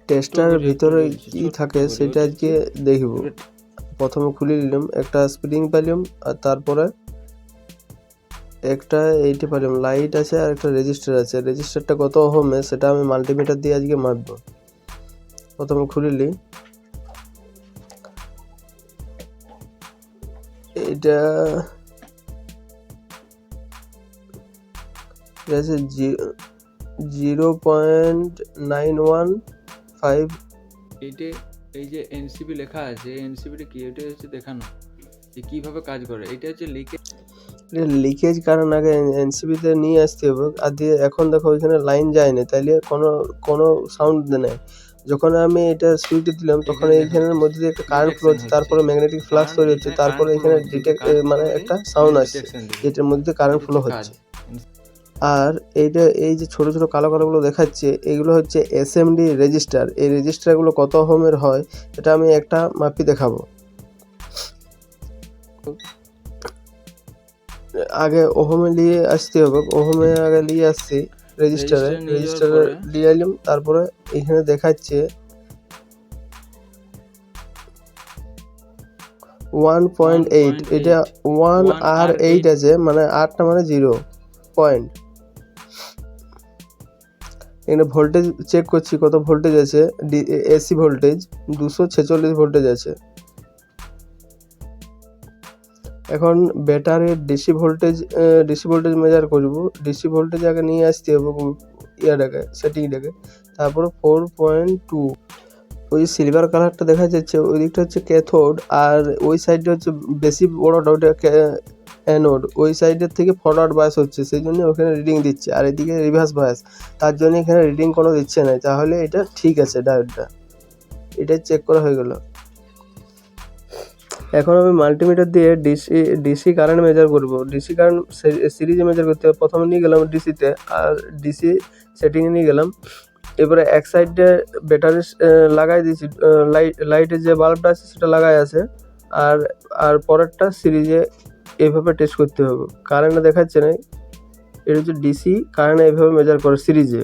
Tester ভিতরে কি থাকে সেটা আজকে দেখব। প্রথমে খুলে নিলাম, একটা স্প্রিং পেলাম, আর তারপরে একটা এইটা পেলাম, লাইট আছে আর একটা রেজিস্টার আছে। রেজিস্টারটা কত ওহমে সেটা আমি মাল্টিমিটার দিয়ে আজকে মাপব। প্রথমে খুলে নিই, এটা আছে 0.915। এইটা এই যে এনসিবি লেখা আছে, এনসিবিটা কি, এটা হচ্ছে দেখানো যে কিভাবে কাজ করে। এটা হচ্ছে লিকেজ কারণ আগে এনসিবিতে নিয়ে আসতে হবে। আর দিয়ে এখন দেখো ওইখানে লাইন যায় না, তাইলে কোনো সাউন্ড নেই। যখন আমি এটা সুইচটা দিলাম তখন এইখানের মধ্যে দিয়ে একটা কারেন্ট ফ্লো হচ্ছে, তারপরে ম্যাগনেটিক ফ্লাক্স তৈরি হচ্ছে, তারপরে এখানে ডিটেক্ট মানে একটা সাউন্ড আসছে, এটার মধ্যে কারেন্ট ফ্লো হচ্ছে। আর এইটা এই যে ছোট ছোট কালো কালোগুলো দেখাচ্ছে, এগুলো হচ্ছে এসএমডি রেজিস্টার। এই রেজিস্টারগুলো কত ওহমের হয় এটা আমি একটা মাপি দেখাবো। আগে ওহমে নিয়ে আসতে হবে, ওহমে আগে নিয়ে আসছি রেজিস্টারে নিয়ে এলাম। তারপরে এখানে দেখাচ্ছে 1.8, এটা 1 আর 8 আছে, মানে 8টা মানে 0 পয়েন্ট। এখানে ভোল্টেজ চেক করছি কত ভোল্টেজ আছে, এসি ভোল্টেজ 246 ভোল্টেজ আছে। এখন ব্যাটারির ডিসি ভোল্টেজ মেজার করব। ডিসি ভোল্টেজ আগে নিয়ে আসতে হবে ইয়াটাকে, সেটিংটাকে। তারপরে 4.2, ওই সিলভার কালারটা দেখা যাচ্ছে ওই দিকটা হচ্ছে ক্যাথোড, আর ওই সাইডটা হচ্ছে বেশি বড়টা, ওটা অ্যানোড। ওই সাইডের থেকে ফরওয়ার্ড বায়াস হচ্ছে, সেই জন্য ওখানে রিডিং দিচ্ছে, আর এদিকে রিভার্স বায়াস, তার জন্য এখানে রিডিং কোনো দিচ্ছে না। তাহলে এটা ঠিক আছে, ডায়োডটা এটা চেক করা হয়ে গেল। এখন আমি মাল্টিমিটার দিয়ে ডিসি কারেন্ট মেজার করব। ডিসি কারেন্ট সিরিজে মেজার করতে হবে। প্রথমে নিয়ে গেলাম ডিসিতে, আর ডিসি সেটিংয়ে নিয়ে গেলাম। এবারে এক সাইডে ব্যাটারি লাগাই দিয়েছি, লাইটের যে বাল্বটা আছে সেটা লাগাই আছে, আর পরেরটা সিরিজে এইভাবে টেস্ট করতে হবে। কারেন্ট দেখাচ্ছে না, এটা হচ্ছে ডিসি কারেন্ট এইভাবে মেজার করে সিরিজে।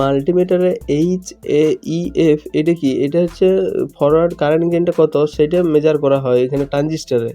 মাল্টিমিটারে HAEF এটা কি, এটা হচ্ছে ফরওয়ার্ড কারেন্ট গেইনটা কত সেটা মেজার করা হয় এখানে ট্রানজিস্টারে।